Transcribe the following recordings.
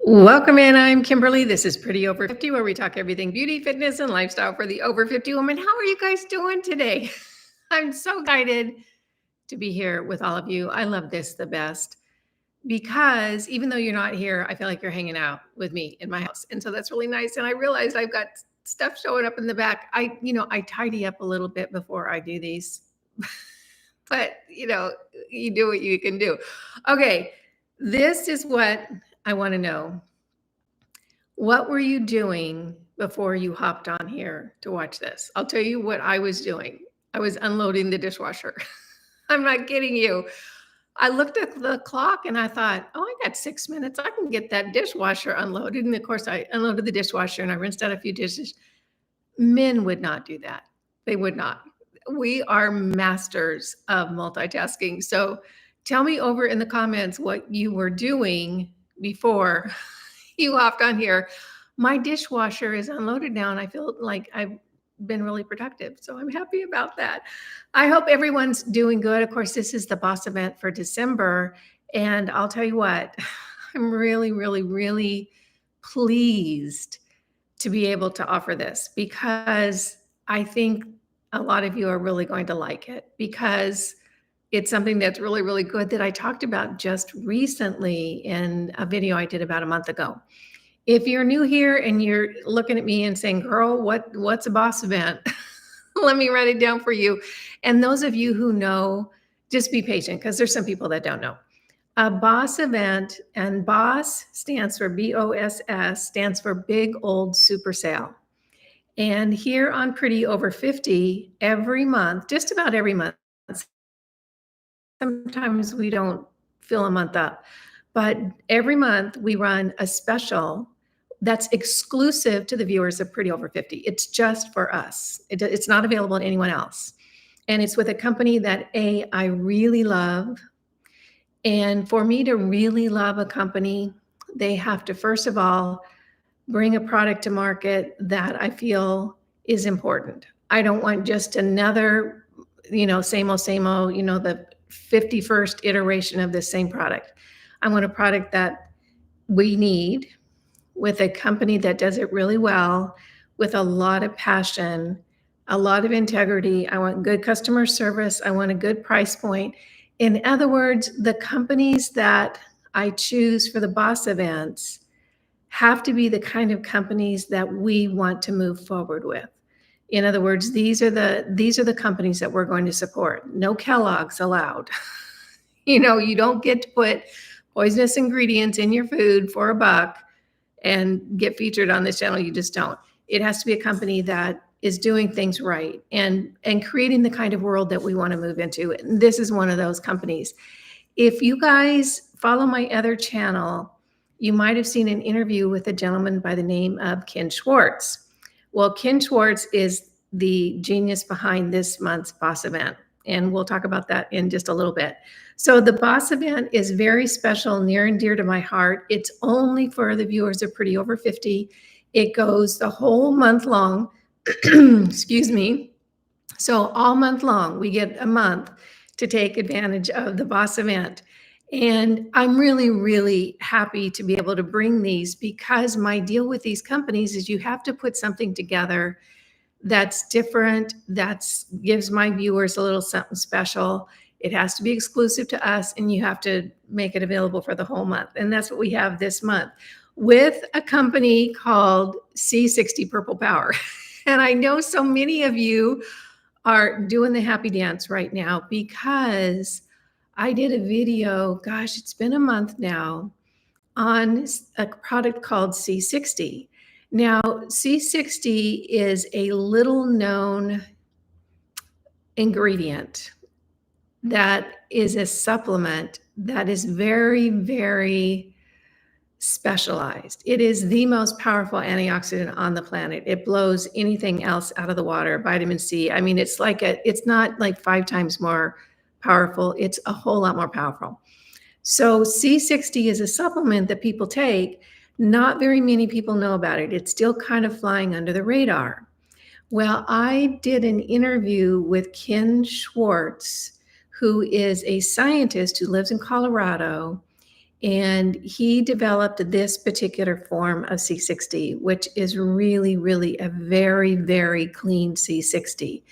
Welcome in. I'm Kimberly. This is Pretty Over 50, where we talk everything beauty, fitness, and lifestyle for the over 50 woman. How are you guys doing today? I'm so excited to be here with all of you. I love this the best because even though you're not here, I feel like you're hanging out with me in my house. And so that's really nice. And I realized I've got stuff showing up in the back. I tidy up a little bit before I do these, but you do what you can do. Okay. This is what I want to know. What were you doing before you hopped on here to watch this? I'll tell you what I was doing. I was unloading the dishwasher. I'm not kidding you. I looked at the clock and I thought, oh, I got 6 minutes. I can get that dishwasher unloaded. And of course, I unloaded the dishwasher and I rinsed out a few dishes. Men would not do that. They would not. We are masters of multitasking. So tell me over in the comments what you were doing before you hopped on here. My dishwasher is unloaded now and I feel like I've been really productive. So I'm happy about that. I hope everyone's doing good. Of course, this is the boss event for December. And I'll tell you what, I'm really, really, really pleased to be able to offer this because I think a lot of you are really going to like it because it's something that's really, really good that I talked about just recently in a video I did about a month ago. If you're new here and you're looking at me and saying, girl, what's a boss event? Let me write it down for you. And those of you who know, just be patient because there's some people that don't know. A boss event, and BOSS stands for BOSS, stands for Big Old Super Sale. And here on Pretty Over 50, every month, just about every month, sometimes we don't fill a month up, but every month we run a special that's exclusive to the viewers of Pretty Over 50. It's just for us. It's not available to anyone else. And it's with a company that I really love. And for me to really love a company, they have to, first of all, bring a product to market that I feel is important. I don't want just another, same old, the 51st iteration of the same product. I want a product that we need with a company that does it really well, with a lot of passion, a lot of integrity. I want good customer service. I want a good price point. In other words, the companies that I choose for the boss events have to be the kind of companies that we want to move forward with. In other words, these are the companies that we're going to support. No Kellogg's allowed. You don't get to put poisonous ingredients in your food for $1 and get featured on this channel. You just don't. It has to be a company that is doing things right and creating the kind of world that we want to move into. And this is one of those companies. If you guys follow my other channel, you might have seen an interview with a gentleman by the name of Ken Schwartz. Well, Ken Schwartz is the genius behind this month's boss event. And we'll talk about that in just a little bit. So the boss event is very special, near and dear to my heart. It's only for the viewers of Pretty Over 50. It goes the whole month long. Excuse me. So all month long, we get a month to take advantage of the boss event. And I'm really, really happy to be able to bring these because my deal with these companies is you have to put something together that's different, that gives my viewers a little something special. It has to be exclusive to us, and you have to make it available for the whole month. And that's what we have this month with a company called C60 Purple Power. And I know so many of you are doing the happy dance right now because I did a video, gosh, it's been a month now, on a product called C60. Now, C60 is a little known ingredient that is a supplement that is very, very specialized. It is the most powerful antioxidant on the planet. It blows anything else out of the water. Vitamin C. I mean, it's not like 5 times more powerful. It's a whole lot more powerful. So C60 is a supplement that people take. Not very many people know about it. It's still kind of flying under the radar. Well, I did an interview with Ken Schwartz, who is a scientist who lives in Colorado. and he developed this particular form of C60, which is really, really a very, very clean C60.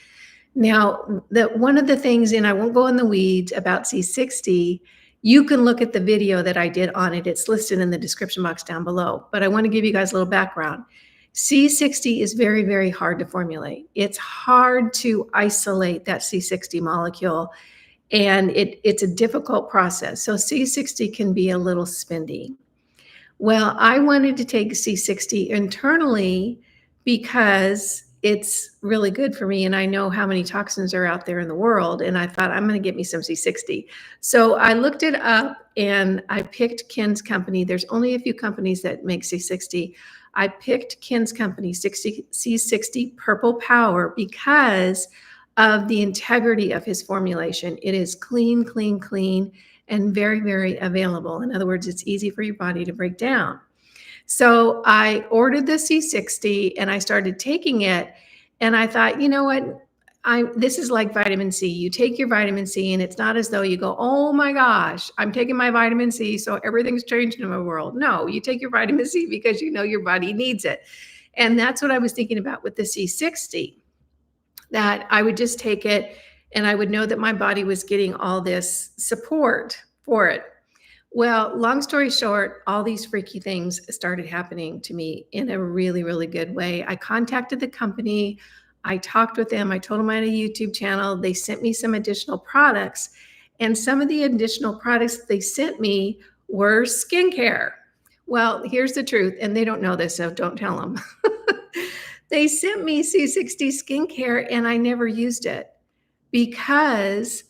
Now, one of the things, and I won't go in the weeds about C60, you can look at the video that I did on it. It's listed in the description box down below, but I want to give you guys a little background. C60 is very, very hard to formulate. It's hard to isolate that C60 molecule, and it's a difficult process. So C60 can be a little spendy. Well, I wanted to take C60 internally because it's really good for me, and I know how many toxins are out there in the world, and I thought, I'm going to get me some C60. So I looked it up, and I picked Ken's company. There's only a few companies that make C60. I picked Ken's company, C60 Purple Power, because of the integrity of his formulation. It is clean, clean, clean, and very, very available. In other words, it's easy for your body to break down. So I ordered the C60 and I started taking it, and I thought, you know what? This is like vitamin C. You take your vitamin C, and it's not as though you go, oh my gosh, I'm taking my vitamin C, so everything's changed in my world. No, you take your vitamin C because you know your body needs it. And that's what I was thinking about with the C60, that I would just take it and I would know that my body was getting all this support for it. Well, long story short, all these freaky things started happening to me in a really, really good way. I contacted the company. I talked with them. I told them I had a YouTube channel. They sent me some additional products. And some of the additional products they sent me were skincare. Well, here's the truth. And they don't know this, so don't tell them. They sent me C60 skincare, and I never used it because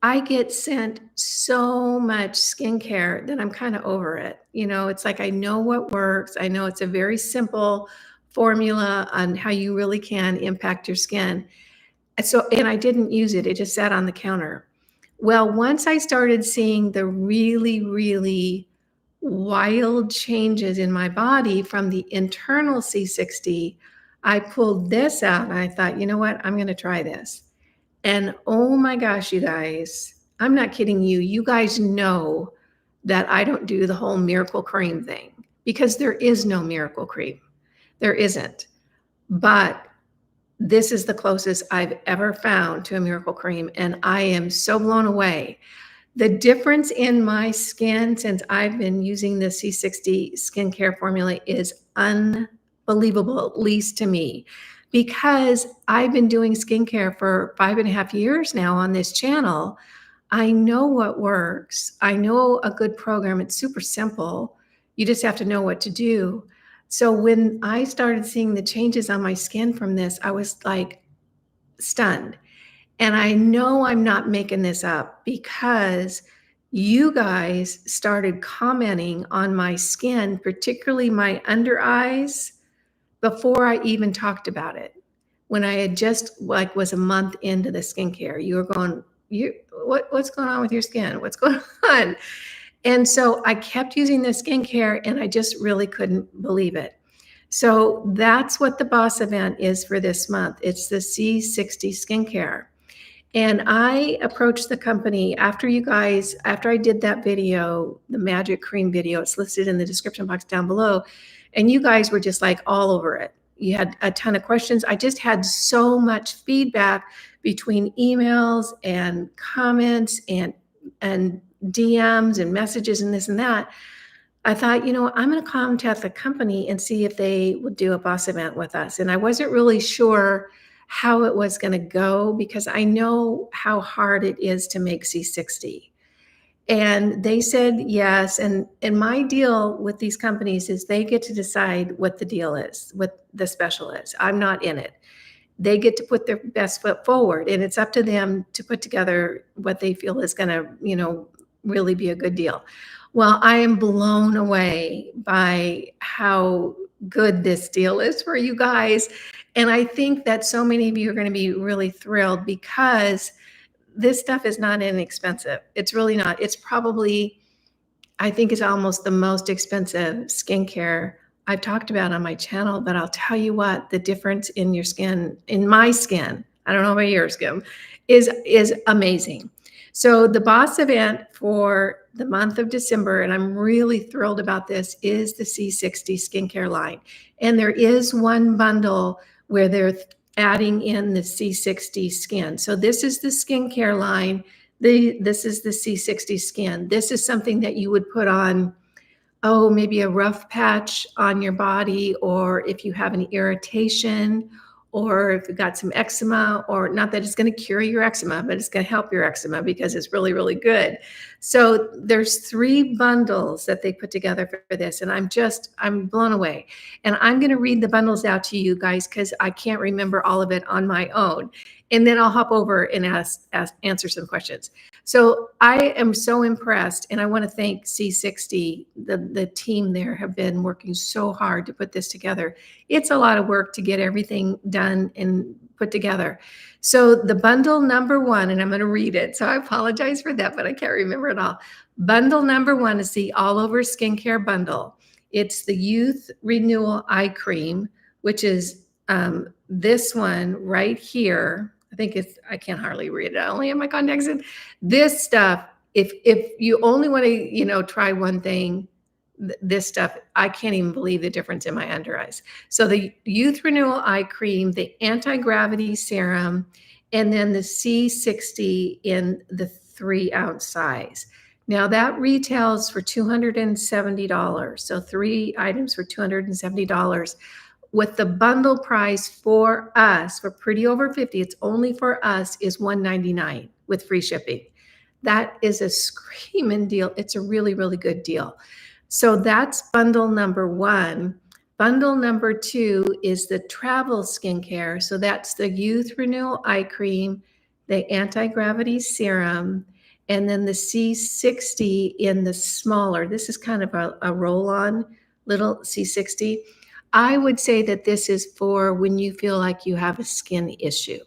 I get sent so much skincare that I'm kind of over it. You know, it's like I know what works. I know it's a very simple formula on how you really can impact your skin. And I didn't use it. It just sat on the counter. Well, once I started seeing the really, really wild changes in my body from the internal C60, I pulled this out and I thought, you know what? I'm going to try this. And oh my gosh, you guys, I'm not kidding you. You guys know that I don't do the whole miracle cream thing because there is no miracle cream. There isn't. But this is the closest I've ever found to a miracle cream. And I am so blown away. The difference in my skin since I've been using the C60 skincare formula is unbelievable, at least to me, because I've been doing skincare for 5.5 years now on this channel. I know what works. I know a good program. It's super simple. You just have to know what to do. So when I started seeing the changes on my skin from this, I was like stunned. And I know I'm not making this up because you guys started commenting on my skin, particularly my under eyes, before I even talked about it. When I had just was a month into the skincare, you were going, what's going on with your skin? What's going on? And so I kept using the skincare and I just really couldn't believe it. So that's what the boss event is for this month. It's the C60 skincare. And I approached the company after I did that video, the magic cream video, it's listed in the description box down below. And you guys were just like all over it. You had a ton of questions. I just had so much feedback between emails and comments and DMs and messages and this and that. I thought, you know, I'm going to contact the company and see if they would do a boss event with us. And I wasn't really sure how it was going to go because I know how hard it is to make C60. And they said yes. And my deal with these companies is they get to decide what the deal is, what the special is. I'm not in it. They get to put their best foot forward, and it's up to them to put together what they feel is going to, you know, really be a good deal. Well, I am blown away by how good this deal is for you guys. And I think that so many of you are going to be really thrilled because this stuff is not inexpensive. It's really not. It's probably, I think it's almost the most expensive skincare I've talked about on my channel, but I'll tell you what, the difference in your skin, in my skin, I don't know about your skin, is amazing. So the boss event for the month of December, and I'm really thrilled about this, is the C60 skincare line. And there is one bundle where they're adding in the C60 skin. So this is the skincare line. This is the C60 skin. This is something that you would put on, oh, maybe a rough patch on your body, or if you have any irritation, or if you've got some eczema, or not that it's going to cure your eczema, but it's going to help your eczema because it's really, really good. So there's 3 bundles that they put together for this, and I'm blown away. And I'm going to read the bundles out to you guys because I can't remember all of it on my own. And then I'll hop over and answer some questions. So I am so impressed, and I want to thank C60. The team there have been working so hard to put this together. It's a lot of work to get everything done and put together. So the bundle number 1, and I'm going to read it, so I apologize for that, but I can't remember it all. Bundle number 1 is the All Over Skincare Bundle. It's the Youth Renewal Eye Cream, which is this one right here. I can't hardly read it. I only have my contacts in. This stuff, if you only want to, try one thing, this stuff, I can't even believe the difference in my under eyes. So the Youth Renewal Eye Cream, the Anti-Gravity Serum, and then the C60 in the 3-ounce size. Now that retails for $270. So 3 items for $270. With the bundle price for us, for Pretty Over 50, it's only for us, is $199 with free shipping. That is a screaming deal. It's a really, really good deal. So that's bundle number 1. Bundle number 2 is the travel skincare. So that's the Youth Renewal Eye Cream, the Anti-Gravity Serum, and then the C60 in the smaller. This is kind of a roll-on little C60. I would say that this is for when you feel like you have a skin issue,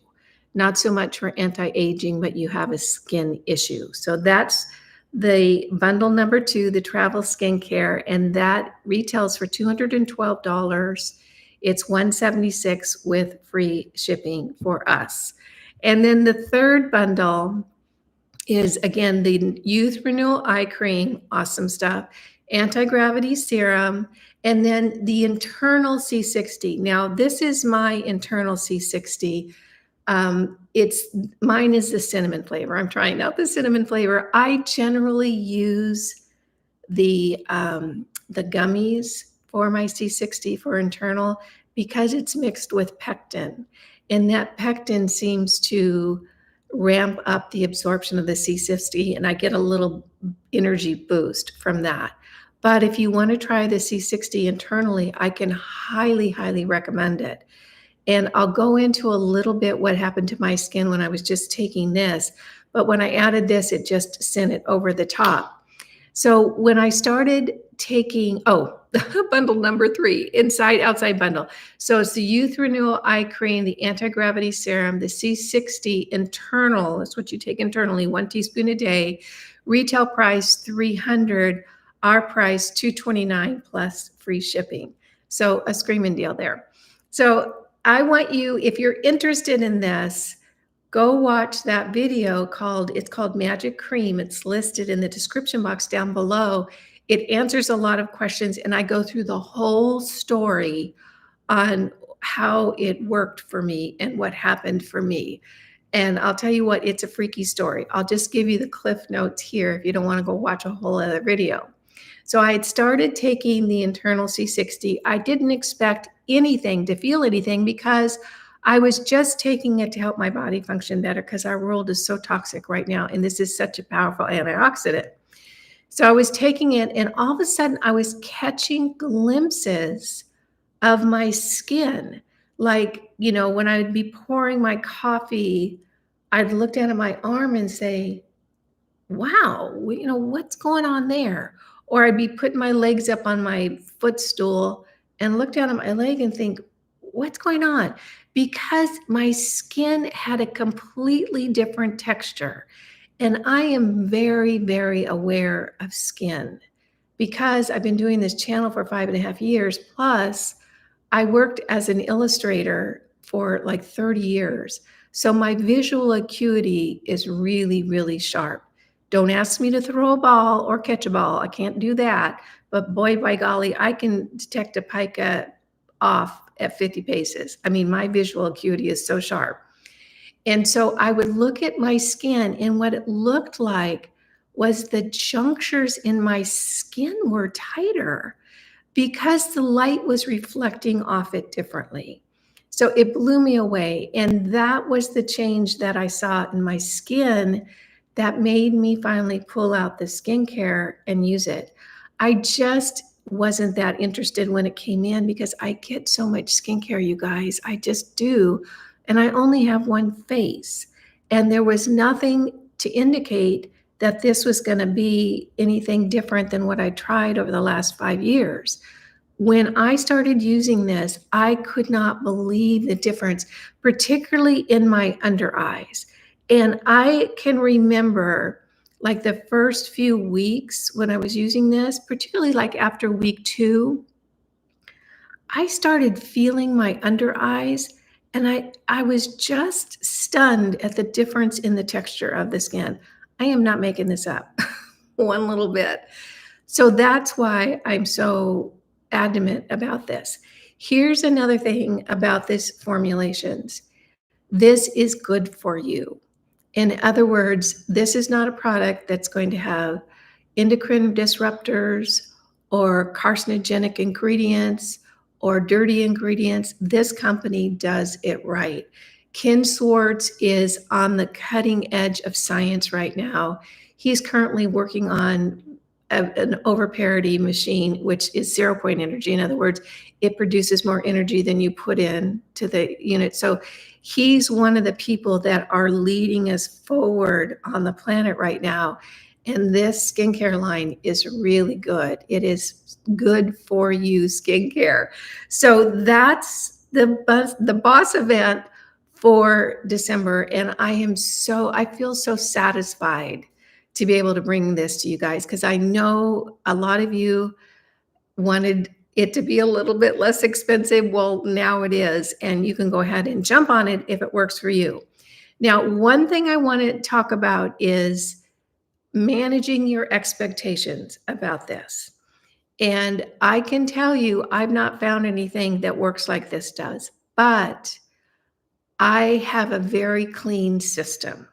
not so much for anti-aging, but you have a skin issue. So that's the bundle number 2, the travel skincare, and that retails for $212. It's $176 with free shipping for us. And then the third bundle is, again, the Youth Renewal Eye Cream, awesome stuff, Anti-Gravity Serum, and then the internal C60. Now, this is my internal C60. Mine is the cinnamon flavor. I'm trying out the cinnamon flavor. I generally use the gummies for my C60 for internal because it's mixed with pectin, and that pectin seems to ramp up the absorption of the C60, and I get a little energy boost from that. But if you want to try the C60 internally, I can highly, highly recommend it. And I'll go into a little bit what happened to my skin when I was just taking this. But when I added this, it just sent it over the top. So when I started taking, bundle number 3, outside bundle. So it's the Youth Renewal Eye Cream, the Anti-Gravity Serum, the C60 internal. That's what you take internally, 1 teaspoon a day. Retail price $300. Our price $229 plus free shipping. So a screaming deal there. So I want you, if you're interested in this, go watch that video it's called Magic Cream. It's listed in the description box down below. It answers a lot of questions, and I go through the whole story on how it worked for me and what happened for me. And I'll tell you what, it's a freaky story. I'll just give you the cliff notes here if you don't want to go watch a whole other video. So I had started taking the internal C60. I didn't expect to feel anything because I was just taking it to help my body function better because our world is so toxic right now. And this is such a powerful antioxidant. So I was taking it, and all of a sudden I was catching glimpses of my skin. Like, when I'd be pouring my coffee, I'd look down at my arm and say, wow, what's going on there? Or I'd be putting my legs up on my footstool and look down at my leg and think, what's going on? Because my skin had a completely different texture. And I am very, very aware of skin because I've been doing this channel for 5.5 years. Plus, I worked as an illustrator for like 30 years. So my visual acuity is really, really sharp. Don't ask me to throw a ball or catch a ball. I can't do that. But boy, by golly, I can detect a pica off at 50 paces. I mean, my visual acuity is so sharp. And so I would look at my skin, and what it looked like was the junctures in my skin were tighter because the light was reflecting off it differently. So it blew me away. And that was the change that I saw in my skin that made me finally pull out the skincare and use it. I just wasn't that interested when it came in because I get so much skincare, you guys. I just do. And I only have one face. And there was nothing to indicate that this was going to be anything different than what I tried over the last 5 years. When I started using this, I could not believe the difference, particularly in my under eyes. And I can remember like the first few weeks when I was using this, particularly like after week 2, I started feeling my under eyes, and I was just stunned at the difference in the texture of the skin. I am not making this up one little bit. So that's why I'm so adamant about this. Here's another thing about this formulations. This is good for you. In other words, this is not a product that's going to have endocrine disruptors or carcinogenic ingredients or dirty ingredients. This company does it right. Ken Swartz is on the cutting edge of science right now. He's currently working on an over parity machine, which is 0 point energy. In other words, it produces more energy than you put in to the unit. So he's one of the people that are leading us forward on the planet right now. And this skincare line is really good. It is good for you skincare. So that's the boss event for December. And I feel so satisfied to be able to bring this to you guys, because I know a lot of you wanted it to be a little bit less expensive. Well, now it is, and you can go ahead and jump on it if it works for you. Now, one thing I want to talk about is managing your expectations about this. And I can tell you, I've not found anything that works like this does, but I have a very clean system.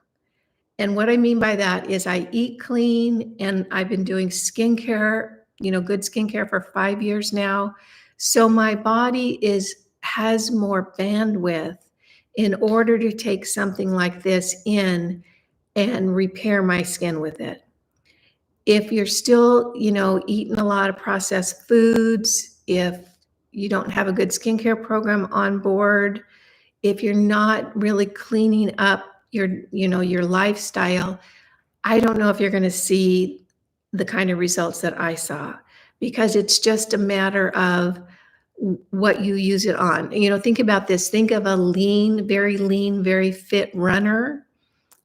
And what I mean by that is I eat clean, and I've been doing skincare, good skincare for 5 years now. So my body has more bandwidth in order to take something like this in and repair my skin with it. If you're still, eating a lot of processed foods, if you don't have a good skincare program on board, if you're not really cleaning up your lifestyle, I don't know if you're going to see the kind of results that I saw, because it's just a matter of what you use it on. Think about this. Think of a lean, very fit runner.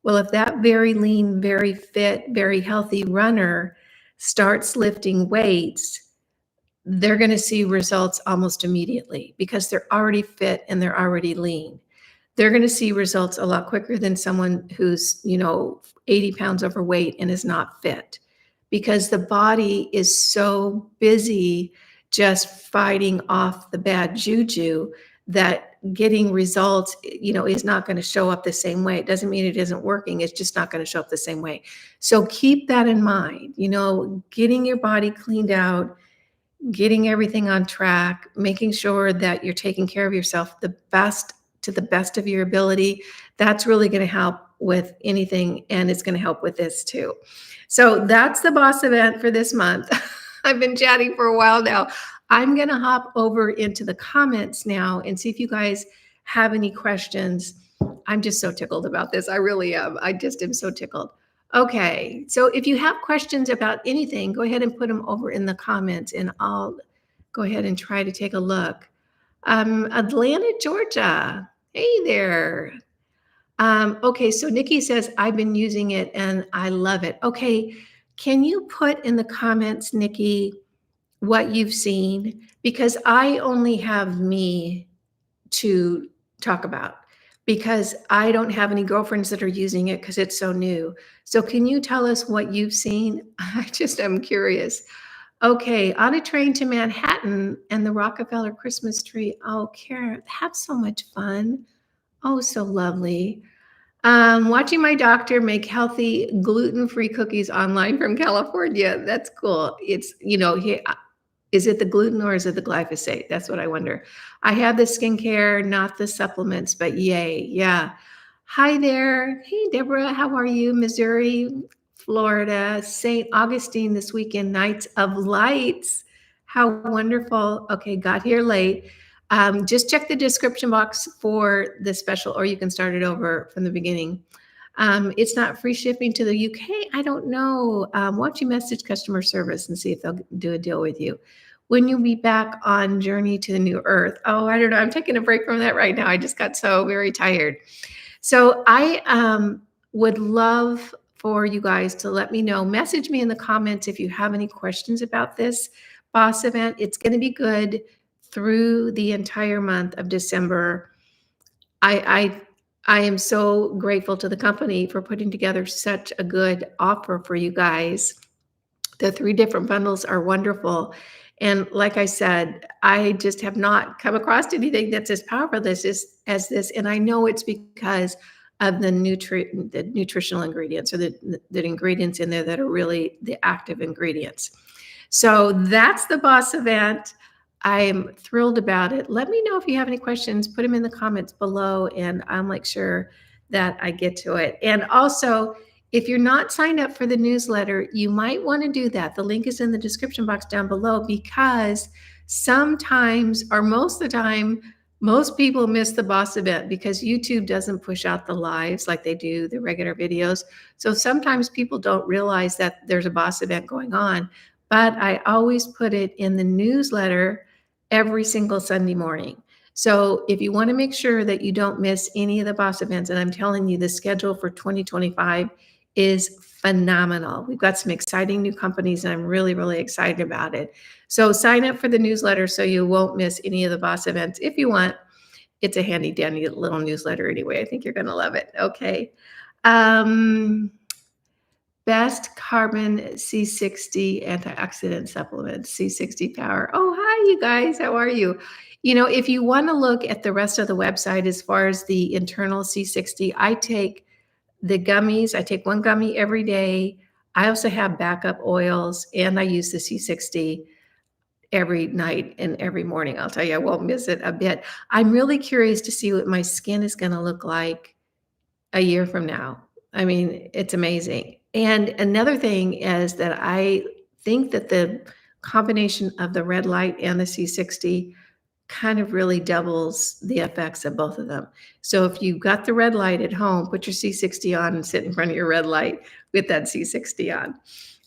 Well, if that very lean, very fit, very healthy runner starts lifting weights, they're going to see results almost immediately because they're already fit and they're already lean. They're going to see results a lot quicker than someone who's, 80 pounds overweight and is not fit, because the body is so busy just fighting off the bad juju that getting results, is not going to show up the same way. It doesn't mean it isn't working. It's just not going to show up the same way. So keep that in mind, getting your body cleaned out, getting everything on track, making sure that you're taking care of yourself to the best of your ability. That's really going to help with anything, and it's going to help with this too. So that's the boss event for this month. I've been chatting for a while now. I'm going to hop over into the comments now and see if you guys have any questions. I'm just so tickled about this. I really am. I just am so tickled. Okay, so if you have questions about anything, go ahead and put them over in the comments, and I'll go ahead and try to take a look. Atlanta, Georgia. Hey there. Okay, so Nikki says, I've been using it and I love it. Okay, can you put in the comments, Nikki, what you've seen? Because I only have me to talk about, because I don't have any girlfriends that are using it because it's so new. So can you tell us what you've seen? I just am curious. Okay, on a train to Manhattan and the Rockefeller Christmas tree. Oh, Karen, have so much fun. Oh, so lovely. Watching my doctor make healthy gluten-free cookies online from California. That's cool. It's, is it the gluten or is it the glyphosate? That's what I wonder. I have the skincare, not the supplements, but yay. Yeah. Hi there. Hey, Deborah. How are you? Missouri, Florida, St. Augustine this weekend, Nights of Lights. How wonderful. Okay, got here late. Just check the description box for the special, or you can start it over from the beginning. It's not free shipping to the UK. I don't know. Why don't you message customer service and see if they'll do a deal with you? When you'll be back on Journey to the New Earth? Oh, I don't know. I'm taking a break from that right now. I just got so very tired. So I would love for you guys to let me know. Message me in the comments if you have any questions about this boss event. It's going to be good through the entire month of December. I am so grateful to the company for putting together such a good offer for you guys. The 3 different bundles are wonderful. And like I said, I just have not come across anything that's as powerful as this. And I know it's because of the nutritional ingredients, or the ingredients in there that are really the active ingredients. So that's the boss event. I'm thrilled about it. Let me know if you have any questions. Put them in the comments below, and I'll make sure that I get to it. And also, if you're not signed up for the newsletter, you might want to do that. The link is in the description box down below, because sometimes, or most of the time, most people miss the boss event because YouTube doesn't push out the lives like they do the regular videos. So sometimes people don't realize that there's a boss event going on, but I always put it in the newsletter every single Sunday morning. So if you want to make sure that you don't miss any of the boss events, and I'm telling you, the schedule for 2025 is phenomenal. We've got some exciting new companies, and I'm really, really excited about it. So sign up for the newsletter so you won't miss any of the boss events if you want. It's a handy dandy little newsletter anyway. I think you're going to love it. Okay. Best carbon C60 antioxidant supplements, C60 Power. Oh, hi, you guys. How are you? If you want to look at the rest of the website as far as the internal C60, I take the gummies. I take 1 gummy every day. I also have backup oils, and I use the C60 every night and every morning. I'll tell you, I won't miss it a bit. I'm really curious to see what my skin is going to look like a year from now. I mean, it's amazing. And another thing is that I think that the combination of the red light and the C60 kind of really doubles the effects of both of them. So if you've got the red light at home, put your C60 on and sit in front of your red light with that C60 on.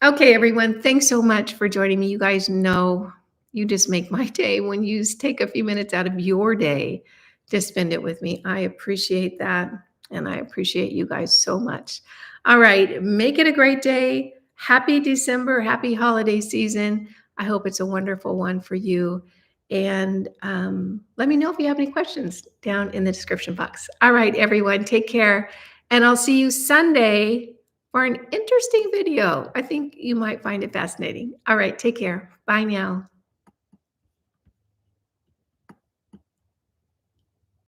Okay, everyone, thanks so much for joining me. You guys know you just make my day when you take a few minutes out of your day to spend it with me. I appreciate that, and I appreciate you guys so much. All right, make it a great day. Happy December, happy holiday season. I hope it's a wonderful one for you. And let me know if you have any questions down in the description box. All right, everyone, take care. And I'll see you Sunday for an interesting video. I think you might find it fascinating. All right, take care. Bye now.